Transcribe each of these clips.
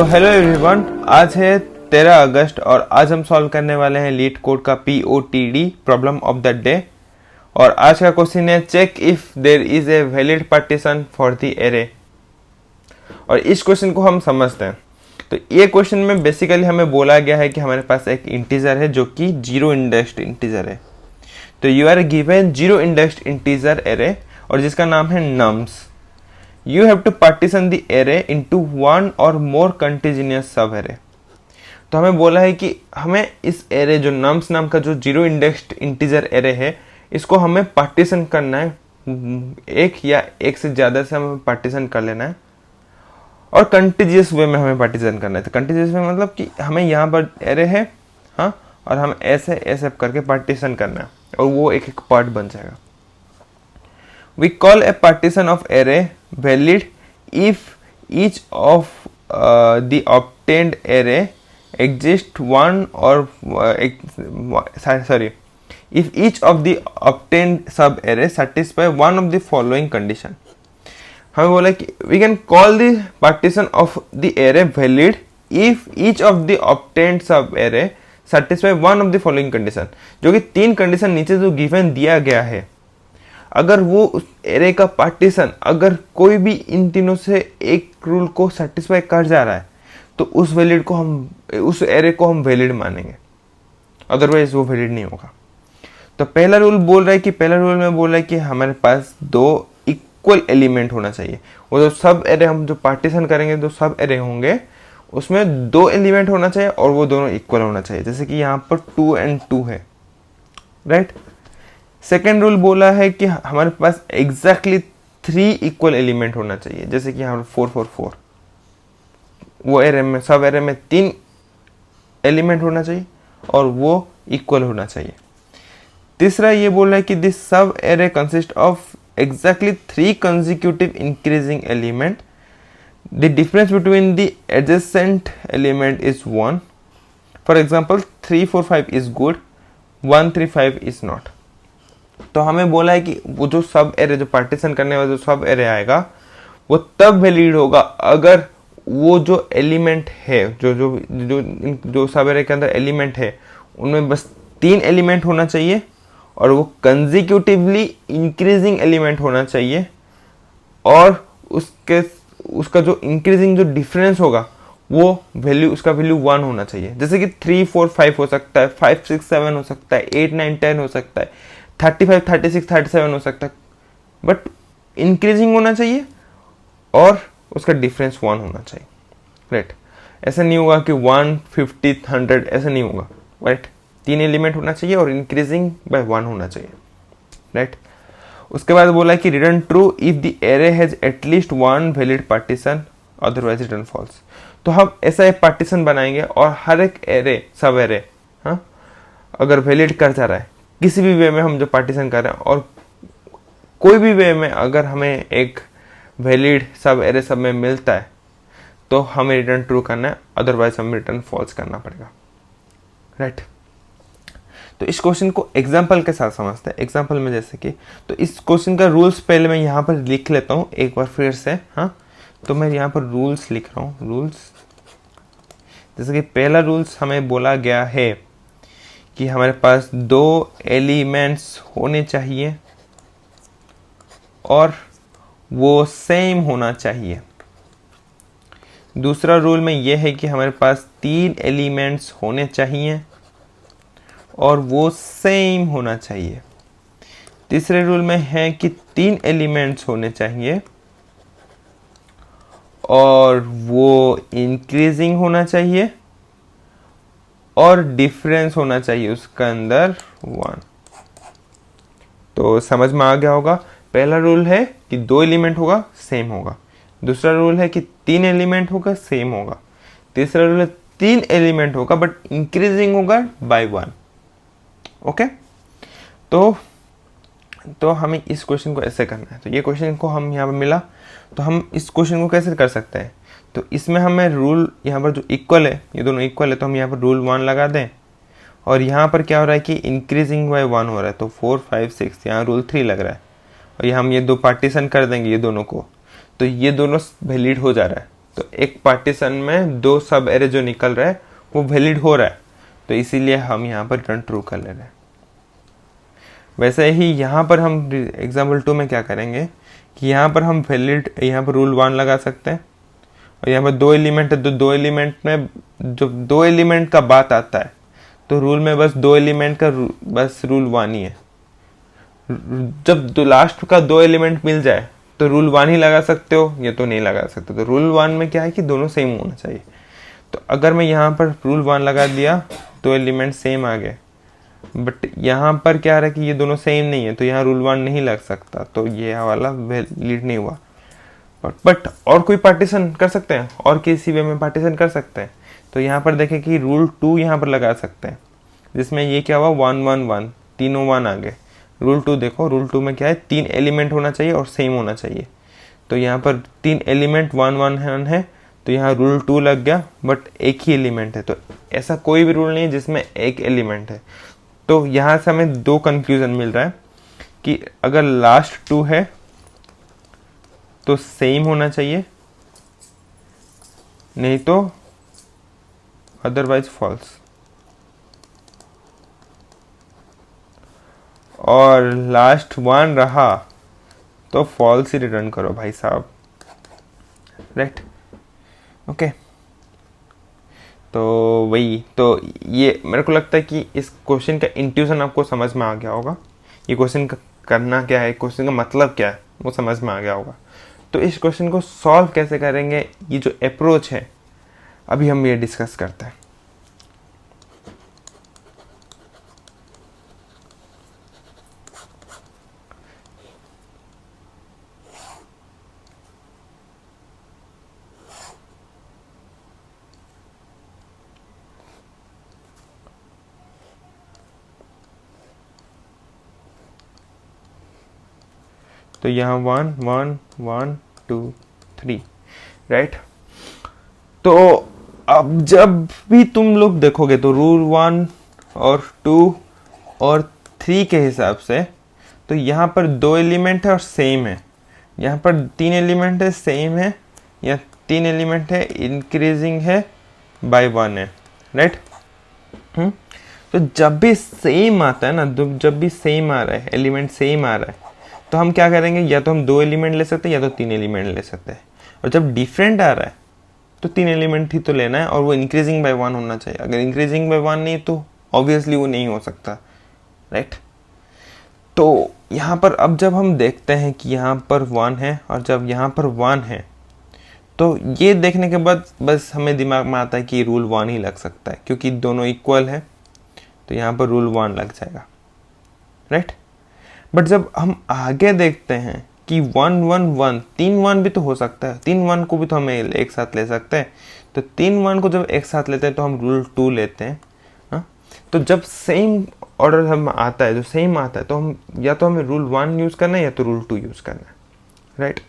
Hello everyone, आज है 13 अगस्त और आज हम सॉल्व करने वाले हैं लीड कोड का POTD problem of the day. और आज का क्वेश्चन है check if there is a valid partition for the array. और इस क्वेश्चन को हम समझते हैं। तो ये क्वेश्चन में बेसिकली हमें बोला गया है कि हमारे पास एक इंटीजर है जो कि जीरो इंडेक्स्ड इंटीजर है। तो you are given zero indexed integer array और जिसका नाम है nums. You have to partition the array into one or more continuous sub array। तो हमें बोला है कि हमें इस एरे जो नम्स नाम का जो जीरो इंडेक्स्ड इंटीजर एरे है इसको हमें पार्टीशन करना है, एक या एक से ज्यादा से हमें पार्टीशन कर लेना है और कंटिन्यूअस वे में हमें पार्टीशन करना है। तो कंटिन्यूअस वे मतलब कि हमें यहाँ पर एरे है, हाँ, और हम ऐसे ऐसे करके पार्टीशन करना है और वो एक एक पार्ट बन जाएगा। We call a partition of array valid if each of the obtained array exists one or if each of the obtained sub array satisfy one of the following condition। हमें बोला कि we can call the partition of the array valid if each of the obtained sub array satisfy one of the following condition। जो कि तीन condition नीचे जो given दिया गया है, अगर वो उस एरे का पार्टीशन अगर कोई भी इन तीनों से एक रूल को सेटिस्फाई कर जा रहा है तो उस एरे को हम वैलिड मानेंगे, अदरवाइज वो वैलिड नहीं होगा। तो पहला रूल बोल रहा है कि हमारे पास दो इक्वल एलिमेंट होना चाहिए। वो जो सब एरे हम जो पार्टीशन करेंगे, जो सब एरे होंगे उसमें दो एलिमेंट होना चाहिए और वो दोनों इक्वल होना चाहिए। जैसे कि यहाँ पर 2 और 2 है, राइट। सेकेंड रूल बोला है कि हमारे पास एग्जैक्टली 3 इक्वल एलिमेंट होना चाहिए। जैसे कि यहाँ 4 4 4, वो एरे में सब एरे में 3 एलिमेंट होना चाहिए और वो इक्वल होना चाहिए। तीसरा ये बोल रहा है कि दिस सब array consist of exactly 3 consecutive increasing element. The difference between the adjacent element is 1। For example 3 4 5 is good, 1 3 5 is not. तो हमें बोला है कि वो जो सब एरे, जो पार्टीशन करने वाला जो सब एरे आएगा वो तब वैलिड होगा अगर वो जो एलिमेंट है, जो सब एरे के अंदर एलिमेंट है उनमें बस 3 एलिमेंट होना चाहिए और वो कंसेक्यूटिवली इंक्रीजिंग एलिमेंट होना चाहिए और उसका जो इंक्रीजिंग जो डिफरेंस होगा वो वैल्यू, उसका वैल्यू 1 होना चाहिए। जैसे कि 3 4 5 हो सकता है, 5 6 7 हो सकता है, 8 9 10 हो सकता है, 35 36 37 हो सकता है, बट इंक्रीजिंग होना चाहिए और उसका डिफरेंस 1 होना चाहिए, राइट। ऐसा नहीं होगा कि 1 50 100, ऐसा नहीं होगा, राइट। 3 एलिमेंट होना चाहिए और इंक्रीजिंग बाय 1 होना चाहिए, राइट। उसके बाद बोला कि return true if the array has at least 1 valid partition, otherwise return false. तो हम ऐसा एक पार्टीशन बनाएंगे और हर एक एरे, सब एरे, हाँ, अगर वैलिड कर जा रहा है किसी भी वे में, हम जो पार्टीशन कर रहे हैं और कोई भी वे में अगर हमें एक वैलिड सब एरे सब में मिलता है तो हमें रिटर्न ट्रू करना है, अदरवाइज हमें रिटर्न फॉल्स करना पड़ेगा, राइट। तो इस क्वेश्चन को एग्जाम्पल के साथ समझते हैं। एग्जाम्पल में जैसे कि, तो इस क्वेश्चन का रूल्स पहले मैं यहाँ पर लिख लेता हूँ एक बार फिर से, हाँ। तो मैं यहाँ पर रूल्स लिख रहा हूँ, रूल्स। जैसे कि पहला रूल्स हमें बोला गया है कि हमारे पास 2 एलिमेंट्स होने चाहिए और वो सेम होना चाहिए। दूसरा रूल में यह है कि हमारे पास 3 एलिमेंट्स होने चाहिए और वो सेम होना चाहिए। तीसरे रूल में है कि 3 एलिमेंट्स होने चाहिए और वो इंक्रीजिंग होना चाहिए और डिफरेंस होना चाहिए उसका अंदर 1। तो समझ में आ गया होगा। पहला रूल है कि 2 एलिमेंट होगा, सेम होगा। दूसरा रूल है कि 3 एलिमेंट होगा, सेम होगा। तीसरा रूल है 3 एलिमेंट होगा बट इंक्रीजिंग होगा बाय 1। ओके, तो हमें इस क्वेश्चन को ऐसे करना है। तो ये क्वेश्चन को हम यहाँ पर मिला, तो हम इस क्वेश्चन को कैसे कर सकते हैं। तो इसमें हमें रूल यहाँ पर जो इक्वल है, ये दोनों इक्वल है, तो हम यहाँ पर रूल 1 लगा दें और यहाँ पर क्या हो रहा है कि इंक्रीजिंग बाय 1 हो रहा है, तो 4 5 6 यहाँ रूल 3 लग रहा है। और ये हम ये दो पार्टीशन कर देंगे ये दोनों को, तो ये दोनों वैलिड हो जा रहा है। तो एक पार्टीशन में दो सब एरे जो निकल रहा है वो वैलिड हो रहा है, तो इसीलिए हम यहाँ पर रिटर्न ट्रू कर ले रहे हैं। वैसे ही यहाँ पर हम एग्जाम्पल 2 में क्या करेंगे कि यहाँ पर हम वैलिड, यहाँ पर रूल 1 लगा सकते हैं, और यहाँ पर दो एलिमेंट है, तो दो एलिमेंट में जो दो एलिमेंट का बात आता है तो रूल में बस दो एलिमेंट का बस रूल 1 ही है। जब दो लास्ट का दो एलिमेंट मिल जाए तो रूल 1 ही लगा सकते हो, ये तो नहीं लगा सकते। तो रूल 1 में क्या है कि दोनों सेम होना चाहिए। तो अगर मैं यहाँ पर रूल 1 लगा दिया, दो एलिमेंट सेम आ गए, बट यहाँ पर क्या रहा कि ये दोनों सेम नहीं है, तो यहाँ रूल 1 नहीं लग सकता, तो ये वाला वैलिड नहीं हुआ। बट और कोई पार्टीशन कर सकते हैं, और किसी वे में पार्टीशन कर सकते हैं। तो यहाँ पर देखें कि रूल 2 यहाँ पर लगा सकते हैं, जिसमें ये क्या हुआ 1 1 1, तीनों 1 आ गए। रूल 2 देखो, रूल 2 में क्या है, 3 एलिमेंट होना चाहिए और सेम होना चाहिए। तो यहाँ पर 3 एलिमेंट 1 1 है, तो यहाँ रूल 2 लग गया, बट एक ही एलिमेंट है। तो ऐसा कोई भी रूल नहीं है जिसमें एक एलिमेंट है। तो यहाँ से हमें दो कंफ्यूजन मिल रहा है कि अगर लास्ट 2 है तो सेम होना चाहिए, नहीं तो अदरवाइज फॉल्स। और लास्ट 1 रहा तो फॉल्स ही रिटर्न करो भाई साहब, राइट। ओके, तो वही, तो ये मेरे को लगता है कि इस क्वेश्चन का इंट्यूशन आपको समझ में आ गया होगा। ये क्वेश्चन का करना क्या है, क्वेश्चन का मतलब क्या है, वो समझ में आ गया होगा। तो इस क्वेश्चन को सॉल्व कैसे करेंगे, ये जो अप्रोच है अभी हम ये डिस्कस करते हैं। तो यहाँ 1 1 1 2 3, राइट। तो अब जब भी तुम लोग देखोगे तो रूल 1 और 2 और 3 के हिसाब से, तो यहाँ पर दो एलिमेंट है और सेम है, यहाँ पर 3 एलिमेंट है सेम है, या 3 एलिमेंट है इंक्रीजिंग है बाय 1 है, राइट। तो जब भी सेम आता है ना, जब भी सेम आ रहा है, एलिमेंट सेम आ रहा है, तो हम क्या करेंगे, या तो हम दो एलिमेंट ले सकते हैं या तो 3 एलिमेंट ले सकते हैं। और जब डिफरेंट आ रहा है तो 3 एलिमेंट ही तो लेना है, और वो इंक्रीजिंग बाय 1 होना चाहिए। अगर इंक्रीजिंग बाय 1 नहीं तो ऑब्वियसली वो नहीं हो सकता, राइट। तो यहाँ पर अब जब हम देखते हैं कि यहाँ पर 1 है और जब यहाँ पर 1 है, तो ये देखने के बाद बस हमें दिमाग में आता है कि रूल 1 ही लग सकता है, क्योंकि दोनों इक्वल है, तो यहाँ पर रूल 1 लग जाएगा, राइट। बट जब हम आगे देखते हैं कि 1 1 1, 3 1 भी तो हो सकता है, 3 1 को भी तो हमें एक साथ ले सकते हैं। तो 3 1 को जब एक साथ लेते हैं तो हम रूल 2 लेते हैं, हाँ। तो जब सेम ऑर्डर हम आता है, जो सेम आता है, तो हम या तो हमें रूल 1 यूज करना है या तो रूल 2 यूज करना है, राइट,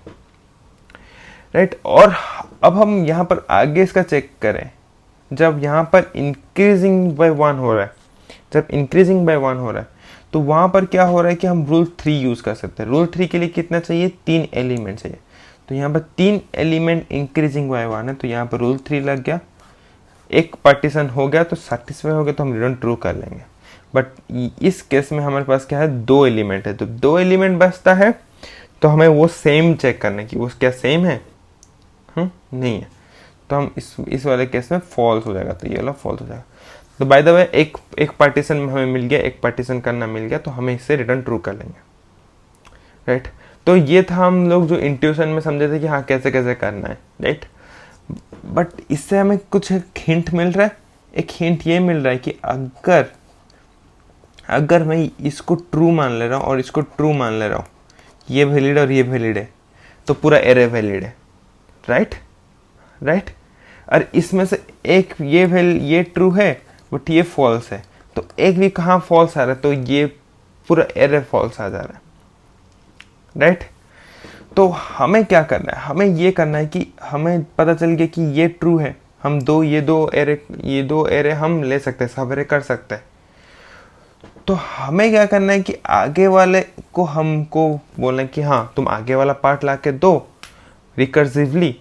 राइट। और अब हम यहाँ पर आगे इसका चेक करें, जब यहाँ पर इंक्रीजिंग बाय 1 हो रहा है, जब इंक्रीजिंग बाय 1 हो रहा है, तो वहां पर क्या हो रहा है कि हम रूल 3 यूज कर सकते हैं। रूल 3 के लिए कितना चाहिए, 3 एलिमेंट चाहिए। तो यहाँ पर 3 एलिमेंट इंक्रीजिंग बाय 1 है, तो यहाँ पर रूल 3 लग गया, एक पार्टीशन हो गया, तो सेटिस्फाई हो गया, तो हम रिटर्न ट्रू कर लेंगे। बट इस केस में हमारे पास क्या है, 2 एलिमेंट है, तो 2 एलिमेंट बचता है, तो हमें वो सेम चेक करने की, वो क्या सेम है, नहीं है, तो हम इस वाले केस में फॉल्स हो जाएगा, तो ये वाला फॉल्स हो जाएगा। तो बाय द वे एक पार्टीशन में हमें मिल गया, एक पार्टीशन करना मिल गया, तो हमें इससे रिटर्न ट्रू कर लेंगे, राइट। तो ये था हम लोग जो इंट्यूशन में समझे थे कि हाँ कैसे कैसे करना है, राइट। बट इससे हमें कुछ एक हिंट मिल रहा है। एक हिंट ये मिल रहा है कि अगर मैं इसको ट्रू मान ले रहा हूँ और इसको ट्रू मान ले रहा हूँ, ये वैलिड और ये वैलिड है, तो पूरा एरे वैलिड है, राइट, राइट। और इसमें से एक ये ट्रू है बट ये फॉल्स है, तो एक भी कहाँ फॉल्स आ रहा है, तो ये पूरा एरे फॉल्स आ जा रहा है, राइट। तो हमें क्या करना है, हमें ये करना है कि हमें पता चल गया कि ये ट्रू है, हम ये दो एरे हम ले सकते हैं, सब एरे कर सकते हैं। तो हमें क्या करना है कि आगे वाले को हमको बोलना है कि हाँ तुम आगे वाला पार्ट ला के दो रिकर्सिवली,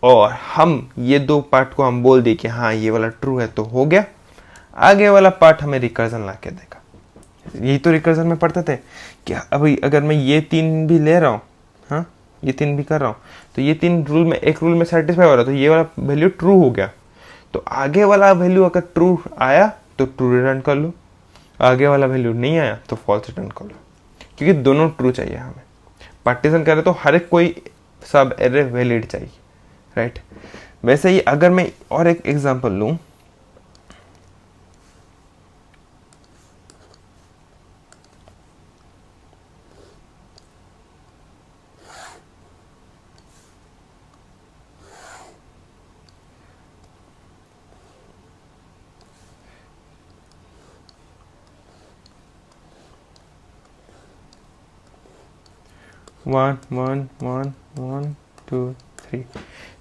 और हम ये दो पार्ट को हम बोल दिए कि हाँ ये वाला ट्रू है तो हो गया, आगे वाला पार्ट हमें रिकर्जन ला के देगा। यही तो रिकर्जन में पढ़ते थे कि अभी अगर मैं ये 3 भी ले रहा हूँ, हाँ ये 3 भी कर रहा हूँ, तो ये 3 रूल में एक रूल में सेटिस्फाई हो रहा है, तो ये वाला वैल्यू ट्रू हो गया, तो आगे वाला वैल्यू अगर ट्रू आया तो ट्रू रिटर्न कर लो, आगे वाला वैल्यू नहीं आया तो फॉल्स रिटर्न कर लो, क्योंकि दोनों ट्रू चाहिए हमें। पार्टीशन करें तो हर एक कोई सब एरे वैलिड चाहिए, राइट। वैसे ही अगर मैं और एक एग्जांपल लूं, one one one one two three,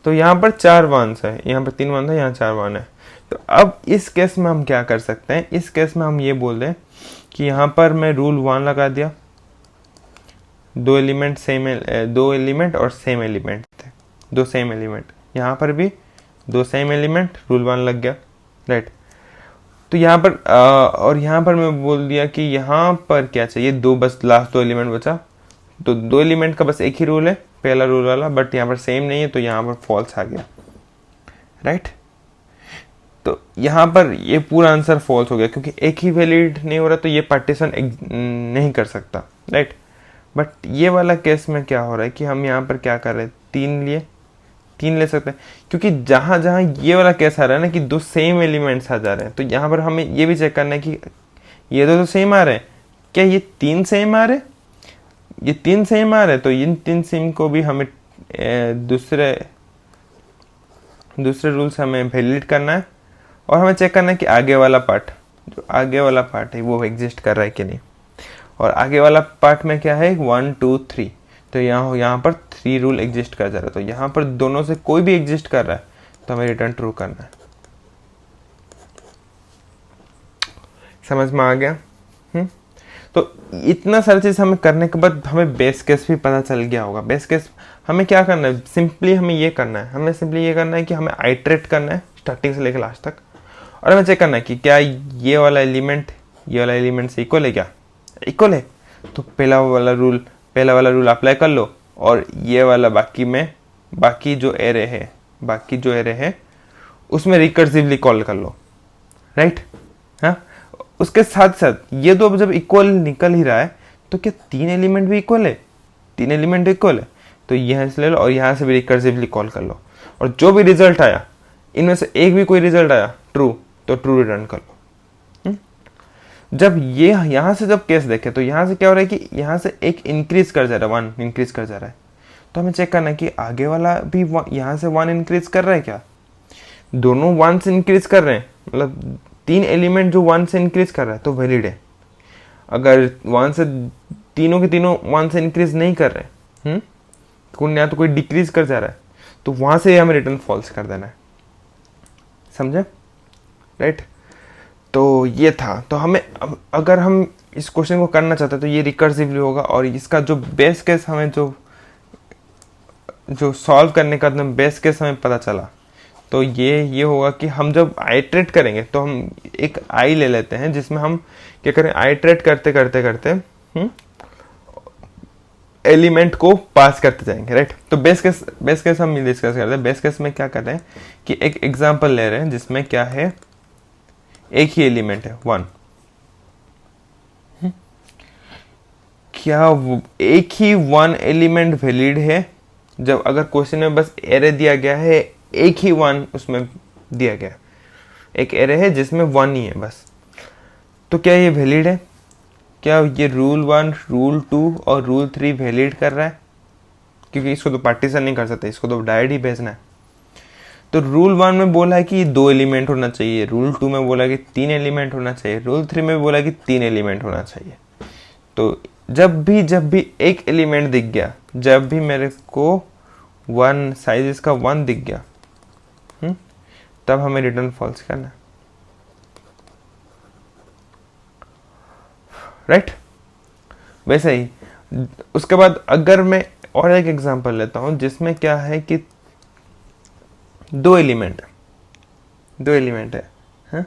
तो यहाँ पर 4 वंस है, यहाँ पर 3 वन है, यहाँ 4 वन है। तो अब इस केस में हम क्या कर सकते हैं, इस केस में हम ये बोल दें कि यहाँ पर मैं रूल 1 लगा दिया, 2 एलिमेंट और सेम एलिमेंट थे, 2 सेम एलिमेंट, यहाँ पर भी 2 सेम एलिमेंट, रूल 1 लग गया, राइट। तो यहाँ पर और यहाँ पर मैं बोल दिया कि यहाँ पर क्या चाहिए, 2 बस लास्ट 2 एलिमेंट बचा, तो 2 एलिमेंट का बस एक ही रूल है, पहला रूल वाला, बट यहाँ पर सेम नहीं है तो यहाँ पर फॉल्स आ गया, राइट। तो यहाँ पर ये पूरा आंसर फॉल्स हो गया, क्योंकि एक ही वैलिड नहीं हो रहा तो ये पार्टीशन नहीं कर सकता, राइट। बट ये वाला केस में क्या हो रहा है कि हम यहाँ पर क्या कर रहे हैं, 3 ले सकते हैं, क्योंकि जहां जहां ये वाला केस आ रहा है ना कि 2 सेम एलिमेंट्स आ जा रहे हैं, तो यहाँ पर हमें ये भी चेक करना है कि ये 2 तो सेम आ रहे हैं, क्या ये 3 सेम आ रहे हैं, ये 3 सेम आ रहे हैं, तो इन 3 सेम को भी हमें दूसरे रूल से हमें वैलिड करना है, और हमें चेक करना है कि आगे वाला पार्ट है वो एग्जिस्ट कर रहा है कि नहीं। और आगे वाला पार्ट में क्या है, 1 2 3, तो यहाँ पर 3 रूल एग्जिस्ट कर जा रहा है, तो यहाँ पर दोनों से कोई भी एग्जिस्ट कर रहा है तो हमें रिटर्न ट्रू करना है। समझ में आ गया? तो इतना सारी चीज हमें करने के बाद हमें बेस केस भी पता चल गया होगा। बेस केस हमें क्या करना है, सिंपली हमें ये करना है कि हमें आइटरेट करना है स्टार्टिंग से लेकर लास्ट तक, और हमें चेक करना है कि क्या ये वाला एलिमेंट से इक्वल है, क्या इक्वल है, तो पहला वाला रूल अप्लाई कर लो, और ये वाला बाकी जो एरे है उसमें रिकर्सिवली कॉल कर लो, राइट। हाँ, उसके साथ साथ ये दो जब इक्वल निकल ही रहा है तो क्या 3 एलिमेंट भी इक्वल है, तो यहाँ से ले लो और यहाँ से भी रिकर्सिवली कॉल कर लो, और जो भी रिजल्ट आया इनमें से एक भी कोई रिजल्ट आया ट्रू, तो ट्रू रिटर्न कर लो। जब ये यहाँ से जब केस देखे तो यहाँ से क्या हो रहा है कि यहाँ से एक इंक्रीज कर जा रहा है, 1 इंक्रीज कर जा रहा है, तो हमें चेक करना है कि आगे वाला भी यहाँ से 1 इंक्रीज कर रहा है क्या, दोनों 1 से इंक्रीज कर रहे हैं, मतलब 3 एलिमेंट जो 1 से इंक्रीज कर रहा है तो वैलिड है। अगर 1 से तीनों के तीनों 1 से इंक्रीज नहीं कर रहे, या तो कोई डिक्रीज कर जा रहा है, तो वहां से हमें रिटर्न फॉल्स कर देना है। समझे, राइट। तो ये था, तो हमें अगर हम इस क्वेश्चन को करना चाहते हैं तो ये रिकर्सिवली होगा, और इसका जो बेस केस हमें जो सॉल्व करने का बेस केस हमें पता चला, तो ये होगा कि हम जब आइट्रेट करेंगे तो हम एक आई ले लेते हैं जिसमें हम क्या करें, आइट्रेट करते करते करते एलिमेंट को पास करते जाएंगे, राइट। तो बेस केस हम डिस्कस करते हैं। बेस केस में क्या कर रहे हैं कि एक एग्जांपल ले रहे हैं जिसमें क्या है, एक ही एलिमेंट है 1, क्या एक ही 1 एलिमेंट वैलिड है, जब अगर क्वेश्चन में बस एरे दिया गया है, एक ही 1 उसमें दिया गया, एक एरे है जिसमें 1 ही है बस, तो क्या ये वैलिड है, क्या ये रूल 1 रूल 2 और रूल 3 वैलिड कर रहा है, क्योंकि इसको तो पार्टीशन नहीं कर सकते, इसको तो डायरेक्ट ही भेजना है। तो रूल 1 में बोला है कि 2 एलिमेंट होना चाहिए, रूल 2 में बोला कि 3 एलिमेंट होना चाहिए, रूल 3 में बोला कि 3 एलिमेंट होना चाहिए। तो जब भी एक एलिमेंट दिख गया, जब भी मेरे को 1 साइज इसका 1 दिख गया, तब हमें रिटर्न फॉल्स करना है। राइट। वैसे ही उसके बाद अगर मैं और एक एग्जांपल लेता हूं जिसमें क्या है कि दो एलिमेंट है, हाँ?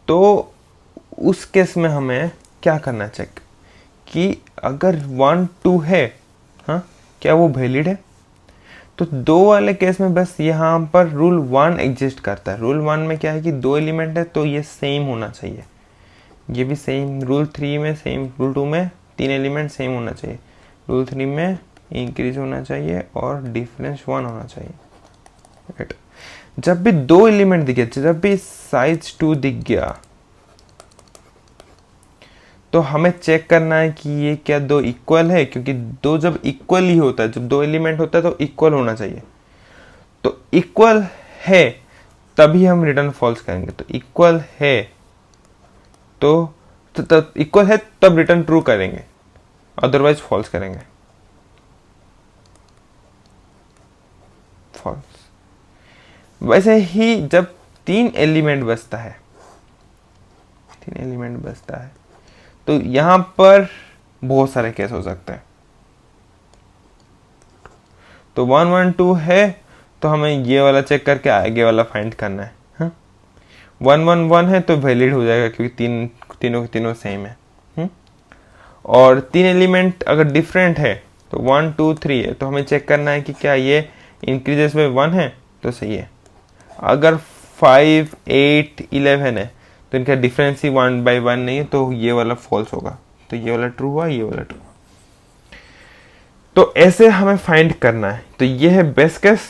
तो उस केस में हमें क्या करना चेक कि अगर 1 2 है, हाँ, क्या वो वैलिड है। तो दो वाले केस में बस यहाँ पर रूल 1 एग्जिस्ट करता है। रूल 1 में क्या है कि दो एलिमेंट है तो ये सेम होना चाहिए, ये भी सेम। रूल 3 में सेम, रूल 2 में 3 एलिमेंट सेम होना चाहिए, रूल 3 में इंक्रीज होना चाहिए और डिफरेंस 1 होना चाहिए, राइट। जब भी दो एलिमेंट दिखे, जब भी साइज 2 दिख गया, तो हमें चेक करना है कि ये क्या दो इक्वल है, क्योंकि दो जब इक्वल ही होता है, जब दो एलिमेंट होता है तो इक्वल होना चाहिए। तो इक्वल है तभी हम रिटर्न फॉल्स करेंगे। तो इक्वल है तो तब इक्वल है तब रिटर्न ट्रू करेंगे, अदरवाइज फॉल्स करेंगे, फॉल्स। वैसे ही जब 3 एलिमेंट बचता है, तो यहां पर बहुत सारे केस हो सकते हैं। तो 1 1 2 है तो हमें ये वाला चेक करके आगे वाला फाइंड करना है, हाँ? 1 1 1 है तो वैलिड हो जाएगा क्योंकि तीनों के तीनों सेम है, और 3 एलिमेंट अगर डिफरेंट है तो 1 2 3 है तो हमें चेक करना है कि क्या ये इंक्रीजेस में 1 है तो सही है। अगर 5 8 11 है तो इनका डिफरेंस ही 1 by 1 नहीं है तो ये वाला फॉल्स होगा। तो ये वाला ट्रू हुआ, ये वाला ट्रू। तो ऐसे हमें फाइंड करना है। तो ये है बेस्ट केस,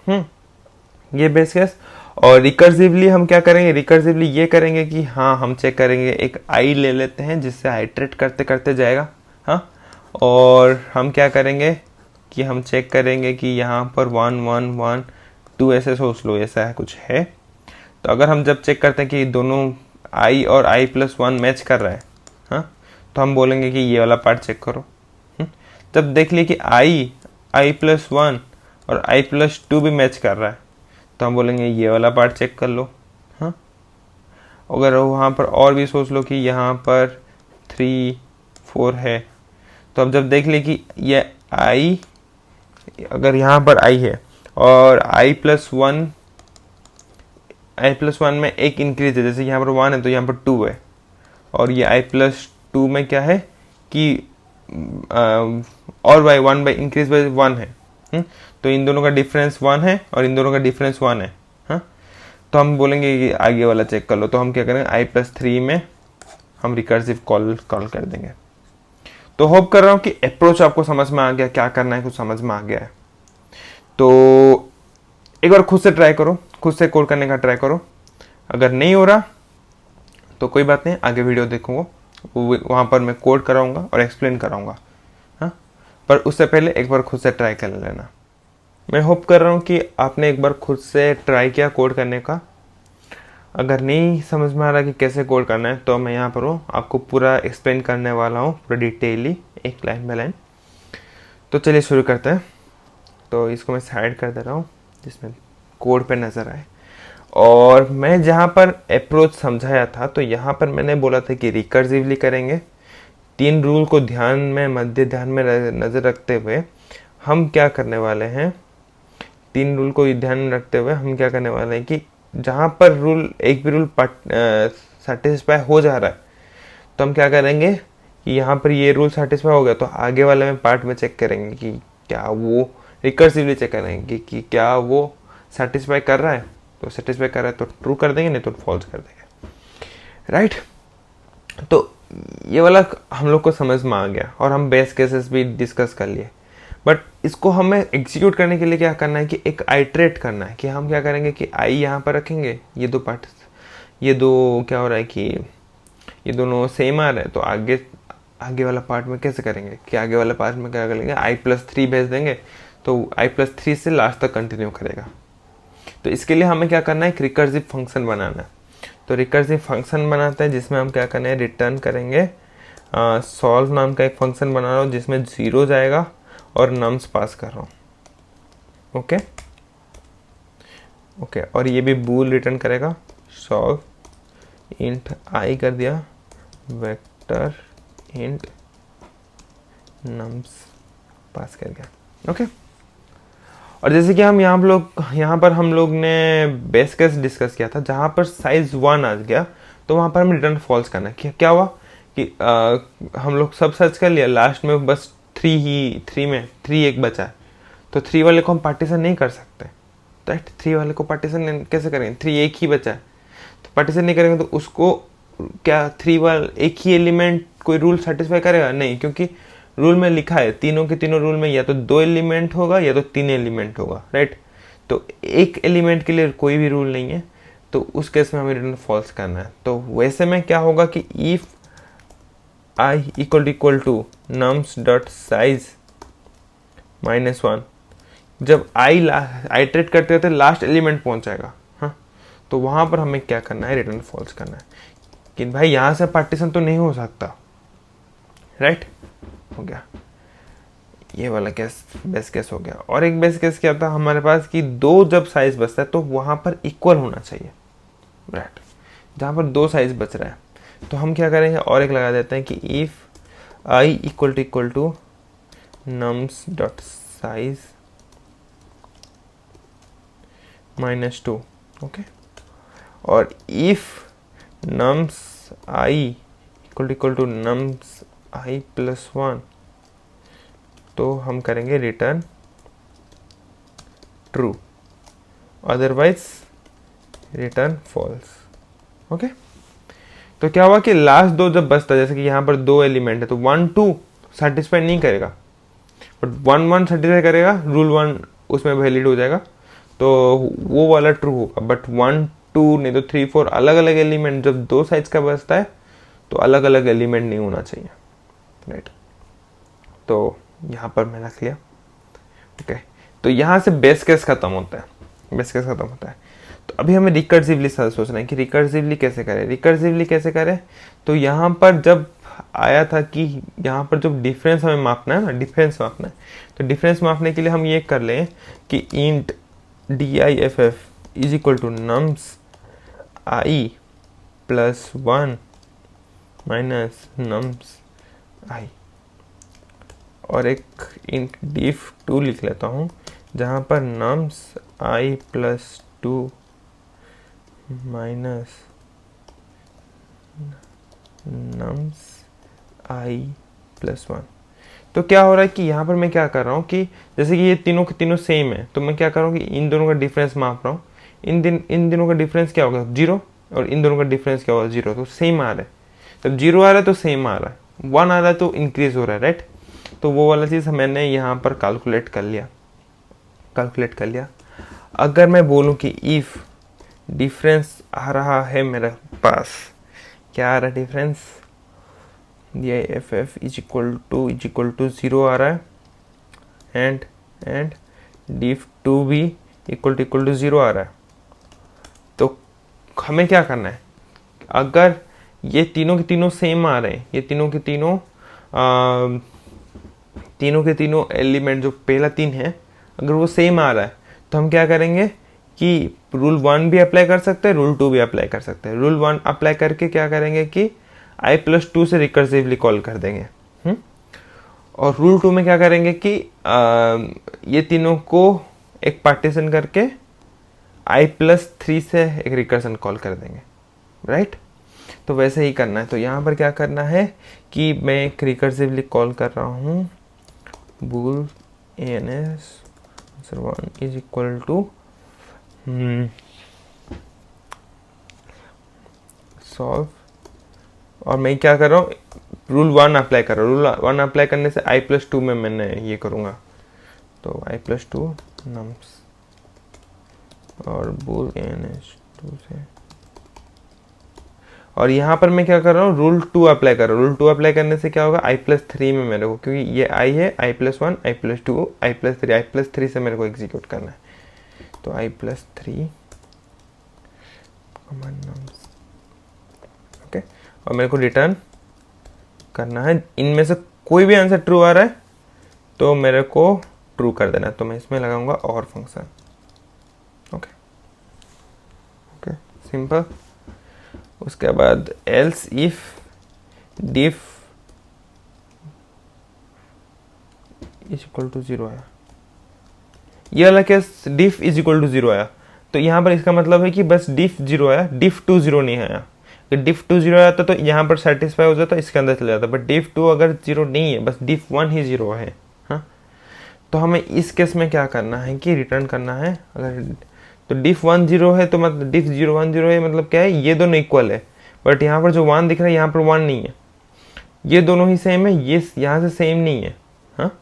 ये बेस्ट केस। और रिकर्सिवली हम क्या करेंगे, रिकर्सिवली ये करेंगे कि हाँ हम चेक करेंगे, एक आई ले लेते हैं जिससे आइट्रेट करते करते जाएगा, हाँ। और हम क्या करेंगे कि हम चेक करेंगे कि यहाँ पर 1 1 1 2 ऐसे सोच लो, ऐसा है कुछ है। तो अगर हम जब चेक करते हैं कि दोनों आई और आई प्लस 1 मैच कर रहा है, हाँ, तो हम बोलेंगे कि ये वाला पार्ट चेक करो। जब देख लिए कि आई प्लस 1 और आई प्लस 2 भी मैच कर रहा है तो हम बोलेंगे ये वाला पार्ट चेक कर लो, हाँ। अगर वहाँ पर और भी सोच लो कि यहाँ पर 3 4 है तो अब जब देख ले कि ये आई, अगर यहाँ पर आई है और आई प्लस 1 में एक इंक्रीज है, जैसे यहाँ पर 1 है तो यहाँ पर 2 है, और ये आई प्लस 2 में क्या है कि और बाई 1 बाई इंक्रीज बाई 1 है, तो इन दोनों का डिफरेंस 1 है और इन दोनों का डिफरेंस 1 है, हाँ। तो हम बोलेंगे कि आगे वाला चेक कर लो। तो हम क्या करेंगे, आई प्लस 3 में हम रिकर्सिव कॉल कर देंगे। तो होप कर रहा हूँ कि अप्रोच आपको समझ में आ गया, क्या करना है कुछ समझ में आ गया है। तो एक बार खुद से ट्राई करो, खुद से कोड करने का ट्राई करो। अगर नहीं हो रहा तो कोई बात नहीं, आगे वीडियो देखूंगा, वहाँ पर मैं कोड कराऊंगा और एक्सप्लेन कराऊंगा, हाँ। पर उससे पहले एक बार खुद से ट्राई कर लेना। मैं होप कर रहा हूँ कि आपने एक बार खुद से ट्राई किया कोड करने का। अगर नहीं समझ में आ रहा कि कैसे कोड करना है तो मैं यहाँ पर हूँ, आपको पूरा एक्सप्लेन करने वाला हूँ, पूरा डिटेयली, एक लाइन बाय लाइन। तो चलिए शुरू करते हैं। तो इसको मैं साइड कर दे रहा हूँ जिसमें कोड पे नज़र आए। और मैं जहाँ पर अप्रोच समझाया था तो यहाँ पर मैंने बोला था कि रिकर्सिवली करेंगे। 3 रूल को ध्यान में नज़र रखते हुए हम क्या करने वाले हैं, 3 रूल को ध्यान में रखते हुए हम क्या करने वाले हैं कि जहाँ पर एक भी रूल सेटिस्फाई हो जा रहा है तो हम क्या करेंगे कि यहाँ पर ये रूल सेटिस्फाई हो गया तो आगे वाले में पार्ट में चेक करेंगे कि क्या वो, रिकर्सिवली चेक करेंगे कि क्या वो सेटिस्फाई कर रहा है। तो सेटिस्फाई कर रहा है तो ट्रू कर देंगे, नहीं तो फॉल्स कर देंगे, राइट। तो ये वाला हम लोग को समझ में आ गया और हम बेस्ट केसेस भी डिस्कस कर लिए। बट इसको हमें एग्जीक्यूट करने के लिए क्या करना है कि एक आइट्रेट करना है कि हम क्या करेंगे कि आई यहाँ पर रखेंगे, ये दो पार्ट, ये दो क्या हो रहा है कि ये दोनों सेम आ रहे हैं, तो आगे वाला पार्ट में कैसे करेंगे कि आगे वाला पार्ट में क्या करेंगे, आई प्लस 3 भेज देंगे तो आई प्लस 3 से लास्ट तक कंटिन्यू करेगा। तो इसके लिए हमें क्या करना है, एक रिकर्सिव फंक्शन बनाना है। तो रिकर्सिव फंक्शन बनाते हैं जिसमें हम क्या करना है, रिटर्न करेंगे सॉल्व नाम का एक फंक्शन बना रहा हूँ जिसमें 0 जाएगा और नम्स पास कर रहा हूँ, ओके। और ये भी बूल रिटर्न करेगा, सॉल्व इंट आई कर दिया वेक्टर इंट नम्स पास कर गया। ओके, और जैसे कि हम यहाँ पर हम लोग ने बेस केस डिस्कस किया था, जहाँ पर साइज 1 आ गया तो वहाँ पर हम रिटर्न फॉल्स करना है। क्या हुआ कि हम लोग सब सर्च कर लिया, लास्ट में बस 3 एक बचा है, तो 3 वाले को हम पार्टीशन नहीं कर सकते, राइट। 3 वाले को पार्टीशन कैसे करेंगे, 3 एक ही बचा है, तो पार्टीशन नहीं करेंगे तो उसको क्या 3 वाला एक ही एलिमेंट कोई रूल सेटिस्फाई करेगा? नहीं, क्योंकि रूल में लिखा है तीनों के तीनों रूल में या तो 2 एलिमेंट होगा या तो 3 एलिमेंट होगा, राइट। तो एक एलिमेंट के लिए कोई भी रूल नहीं है, तो उस केस में हमें रिटर्न फॉल्स करना है। तो वैसे में क्या होगा कि if i equal to nums dot size -1, जब आइटरेट करते करते लास्ट एलिमेंट पहुंच जाएगा, हाँ, तो वहां पर हमें क्या करना है, रिटर्न फॉल्स करना है कि भाई यहां से पार्टीशन तो नहीं हो सकता, राइट। हो गया ये वाला केस, बेस्ट केस हो गया। और एक बेस्ट केस क्या था हमारे पास कि 2 जब साइज बचता है तो वहां पर इक्वल होना चाहिए, राइट। जहां पर 2 साइज बच रहा है तो हम क्या करेंगे, और एक लगा देते हैं कि if i equal to nums dot size -2, okay. और if nums i equal to nums i plus 1, तो हम करेंगे return true, otherwise return false, okay. तो क्या हुआ कि लास्ट 2 जब बचता है, जैसे कि यहाँ पर 2 एलिमेंट है, तो 1 2 सेटिस्फाई नहीं करेगा, बट 1 1 सेटिस्फाई करेगा, रूल 1 उसमें वैलिड हो जाएगा, तो वो वाला ट्रू होगा। बट 1 2 नहीं तो 3 4 अलग अलग एलिमेंट जब 2 साइज का बचता है तो अलग अलग एलिमेंट नहीं होना चाहिए, राइट। तो यहाँ पर मैं रख लिया, ओके। तो यहाँ से बेस केस खत्म होता है, बेस केस खत्म होता है। तो अभी हमें रिकर्सिवली सोचना है कि रिकर्सिवली कैसे करें। तो यहाँ पर जब आया था कि यहाँ पर जब डिफरेंस हमें मापना है ना, डिफरेंस मापना है, तो डिफरेंस मापने के लिए हम ये कर लें कि int diff is equal to nums i plus 1 minus nums i, और एक इंट diff2 लिख लेता हूँ, जहाँ पर nums i plus 2 minus nums i plus 1। तो क्या हो रहा है कि यहाँ पर मैं क्या कर रहा हूँ कि जैसे कि ये तीनों के तीनों सेम है, तो मैं क्या कर रहा हूँ कि इन दोनों का डिफरेंस माप रहा हूँ। इन दोनों का डिफरेंस क्या होगा, 0, और इन दोनों का डिफरेंस क्या होगा, 0, तो सेम आ रहा है। जब 0 आ रहा है तो सेम आ रहा है, 1 आ रहा है तो इंक्रीज हो रहा है, राइट। तो वो वाला चीज़ मैंने यहाँ पर कैलकुलेट कर लिया। अगर मैं बोलूँ कि इफ डिफरेंस आ रहा है मेरे पास, क्या आ रहा है difference, diff is equal to 0 आ रहा है, एंड diff2 भी इक्वल टू 0 आ रहा है। तो हमें क्या करना है, अगर ये तीनों के तीनों सेम आ रहे हैं, ये तीनों के तीनों एलिमेंट जो पहला 3 है, अगर वो सेम आ रहा है तो हम क्या करेंगे कि रूल 1 भी अप्लाई कर सकते हैं, रूल 2 भी अप्लाई कर सकते हैं। रूल 1 अप्लाई करके क्या करेंगे कि i प्लस 2 से रिकर्सिवली कॉल कर देंगे, और रूल 2 में क्या करेंगे कि ये तीनों को एक पार्टीशन करके i प्लस 3 से एक रिकर्सन कॉल कर देंगे, राइट। तो वैसे ही करना है। तो यहाँ पर क्या करना है कि मैं एक रिकर्सिवली कॉल कर रहा हूँ, bool ans answer 1 is equal to solve, और मैं क्या कर रहा हूँ, रूल 1 अप्लाई कर रहा हूँ। रूल 1 अप्लाई करने से i प्लस 2 में मैंने ये करूँगा, तो i प्लस 2 नम्स और bool ans 2 से, और यहाँ पर मैं क्या कर रहा हूँ, रूल 2 अप्लाई कर रहा हूँ। रूल 2 अप्लाई करने से क्या होगा, i प्लस 3 में मेरे को, क्योंकि ये i है, i plus 1, i plus 2, i plus 3 से मेरे को एग्जीक्यूट करना है। तो i प्लस 3 ओके, और मेरे को रिटर्न करना है। इनमें से कोई भी आंसर ट्रू आ रहा है तो मेरे को ट्रू कर देना है, तो मैं इसमें लगाऊंगा और फंक्शन, ओके ओके, सिंपल। उसके बाद else if diff is equal to 0 आया, ये वाला case diff is equal to 0 आया, तो यहाँ पर इसका मतलब है कि बस डिफ 0 आया, डिफ टू 0 नहीं आया। अगर डिफ टू 0 आया तो यहाँ पर सेटिस्फाई हो जाता, इसके अंदर चला जाता, बट डिफ 2 अगर 0 नहीं है, बस डिफ 1 ही 0 है। हाँ, तो हमें इस केस में क्या करना है कि रिटर्न करना है। अगर तो डिफ 1 0 है तो मतलब डिफ 0 1 0 है, मतलब क्या है, ये दोनों इक्वल है, बट यहाँ पर जो 1 दिख रहा है यहाँ पर 1 नहीं है, ये दोनों ही सेम है, ये यहाँ से सेम नहीं है। हाँ,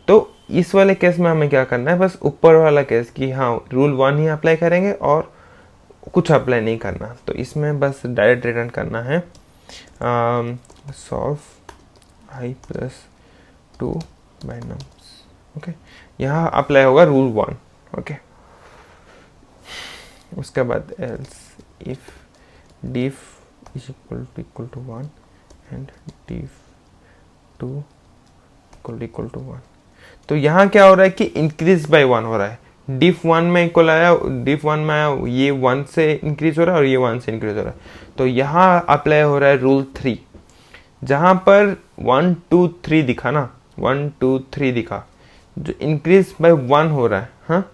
तो इस वाले केस में हमें क्या करना है, बस ऊपर वाला केस कि हाँ रूल 1 ही अप्लाई करेंगे और कुछ अप्लाई नहीं करना। तो इसमें बस डायरेक्ट रिटर्न करना है solve i plus 2 by nums. Okay, यहाँ अप्लाई होगा रूल 1। ओके, उसके बाद else if diff is equal to 1 and diff 2 equal to 1, तो यहाँ क्या हो रहा है कि इंक्रीज बाय 1 हो रहा है। डिफ 1 में इक्वल आया, डिफ 1 में आया, ये 1 से इंक्रीज हो रहा है और ये 1 से इंक्रीज हो रहा है। तो यहाँ अप्लाई हो रहा है रूल 3, जहाँ पर 1 2 3 दिखा ना, 1 2 3 दिखा, जो इंक्रीज बाय 1 हो रहा है। हाँ,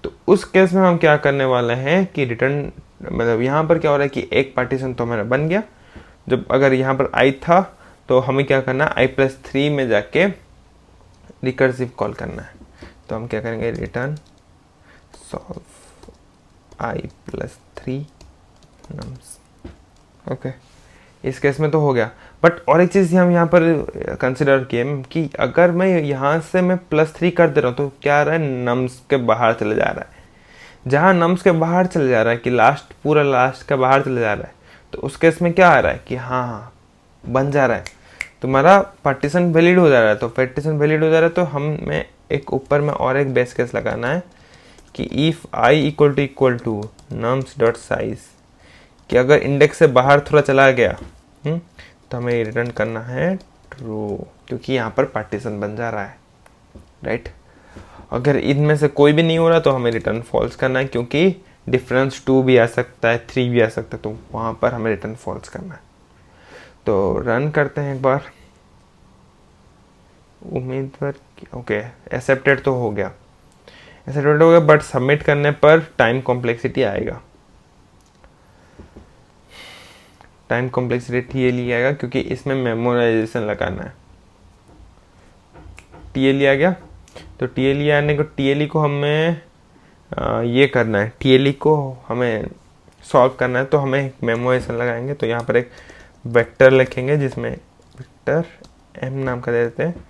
तो उस केस में हम क्या करने वाले हैं कि रिटर्न, मतलब यहाँ पर क्या हो रहा है कि एक पार्टीशन तो हमारा बन गया। जब अगर यहाँ पर i था तो हमें क्या करना है, i प्लस 3 में जाके रिकर्सिव कॉल करना है। तो हम क्या करेंगे, return solve i plus 3 nums. Okay, इस केस में तो हो गया, बट और एक चीज़ हम यहाँ पर कंसिडर किए कि अगर मैं यहाँ से मैं +3 कर दे रहा हूँ तो क्या आ रहा है, नम्स के बाहर चले जा रहा है। जहाँ नम्स के बाहर चले जा रहा है कि लास्ट, पूरा लास्ट के बाहर चले जा रहा है, तो उस केस में क्या आ रहा है कि हाँ बन जा रहा है, तुम्हारा पार्टीशन वैलिड हो जा रहा है। तो पार्टीशन वैलिड हो जा रहा है तो हमें एक ऊपर में और एक बेस केस लगाना है कि if i equal to nums dot size, कि अगर इंडेक्स से बाहर थोड़ा चला गया तो हमें रिटर्न करना है ट्रू, क्योंकि यहाँ पर पार्टीशन बन जा रहा है, राइट। अगर इनमें से कोई भी नहीं हो रहा तो हमें रिटर्न फॉल्स करना है, क्योंकि डिफरेंस 2 भी आ सकता है, 3 भी आ सकता है, तो वहाँ पर हमें रिटर्न फॉल्स करना है। तो रन करते हैं एक बार, उम्मीदवार, ओके एक्सेप्टेड तो हो गया, एक्सेप्टेड हो गया, बट सबमिट करने पर टाइम कॉम्प्लेक्सिटी आएगा, टाइम कॉम्प्लेक्सिटी TLE आएगा, क्योंकि इसमें मेमोराइजेशन लगाना है। TLE आ गया, तो TLE आने को, TLE को हमें ये करना है, TLE को हमें सॉल्व करना है, तो हमें मेमोराइजेशन लगाएंगे। तो यहाँ पर एक वेक्टर लिखेंगे जिसमें वेक्टर m नाम का दे देते हैं,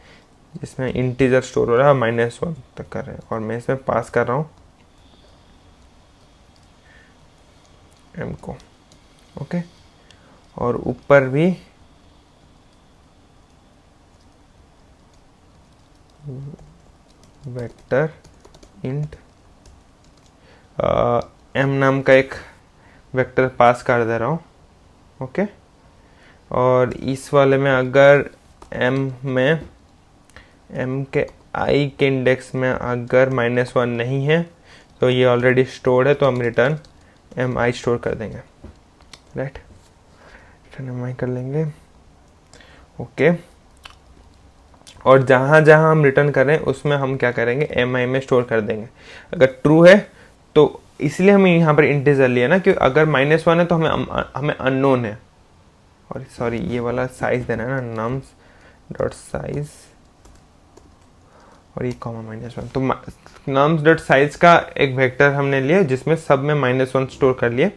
जिसमें इंटीजर स्टोर हो रहा है, -1 तक कर रहे हैं, और मैं इसमें पास कर रहा हूँ m को। ओके, और ऊपर भी वेक्टर इंट m नाम का एक वेक्टर पास कर दे रहा हूँ। ओके, और इस वाले में अगर m के i के इंडेक्स में अगर -1 नहीं है तो ये ऑलरेडी स्टोर्ड है, तो हम रिटर्न mi स्टोर कर देंगे, राइट, रिटर्न mi कर लेंगे। ओके, और जहाँ जहाँ हम रिटर्न कर रहे हैं उसमें हम क्या करेंगे, mi में स्टोर कर देंगे। अगर ट्रू है तो इसलिए हमें यहाँ पर इंटीजर लिया ना, क्योंकि अगर -1 है तो हमें अननोन है, और सॉरी ये वाला साइज देना है ना, नम्स डॉट साइज, और ये कॉमा -1, तो नम्स डॉट साइज का एक वेक्टर हमने लिया जिसमें सब में -1 स्टोर कर लिए,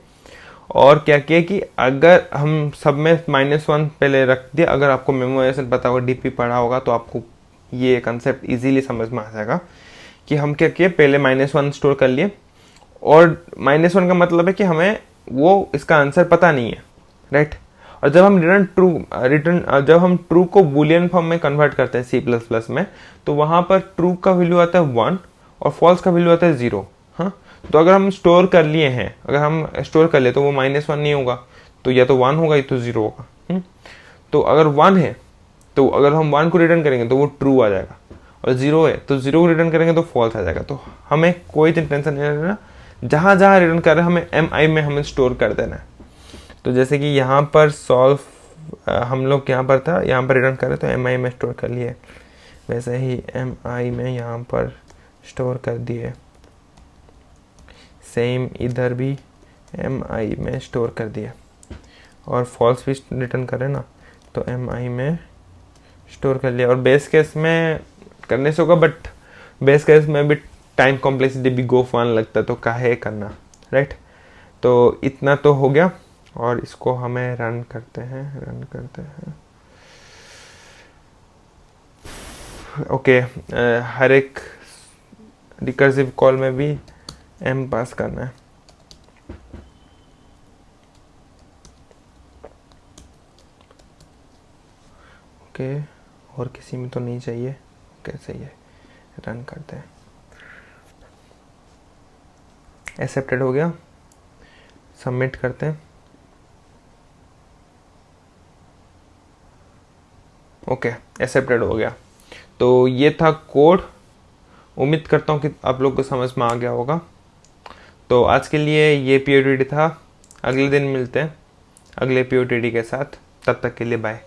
और क्या किया कि अगर हम सब में -1 पहले रख दिया, अगर आपको मेमोराइजेशन पता होगा, डीपी पढ़ा होगा, तो आपको ये कंसेप्ट इजीली समझ में आ जाएगा कि हम क्या किए, पहले -1 स्टोर कर लिए, और -1 का मतलब है कि हमें वो इसका आंसर पता नहीं है, राइट। और जब हम जब हम ट्रू को बूलियन फॉर्म में कन्वर्ट करते हैं C++ में, तो वहां पर ट्रू का वैल्यू आता है 1 और फॉल्स का वैल्यू आता है 0। हाँ, तो अगर हम स्टोर कर लिए हैं, अगर हम स्टोर कर ले तो वो -1 नहीं होगा, तो या तो 1 होगा या तो 0 होगा। तो अगर 1 है तो अगर हम 1 को रिटर्न करेंगे तो वो ट्रू आ जाएगा, और 0 है तो 0 को रिटर्न करेंगे तो फॉल्स आ जाएगा। तो हमें कोई टेंशन नहीं लेना, जहां जहां रिटर्न कर रहे हैं हमें mi में हमें स्टोर कर देना है। तो जैसे कि यहाँ पर सॉल्व हम लोग यहाँ पर था, यहाँ पर रिटर्न कर रहे तो mi में स्टोर कर लिए वैसे ही mi में यहाँ पर स्टोर कर दिए, सेम इधर भी mi में स्टोर कर दिए, और फॉल्स भी रिटर्न करें ना तो mi में स्टोर कर लिया। और बेस केस में करने से होगा, बट बेस केस में भी टाइम कॉम्प्लेक्सिटी भी गो फन लगता है, तो काहे करना, राइट। तो इतना तो हो गया, और इसको हमें रन करते हैं। ओके, हर एक रिकर्सिव कॉल में भी m पास करना है। ओके, और किसी में तो नहीं चाहिए। ओके, सही है, रन करते हैं। एक्सेप्टेड हो गया, सबमिट करते हैं। ओके, एक्सेप्टेड हो गया। तो ये था कोड। उम्मीद करता हूँ कि आप लोग को समझ में आ गया होगा। तो आज के लिए ये POTD था। अगले दिन मिलते हैं अगले POTD के साथ। तब तक के लिए बाय।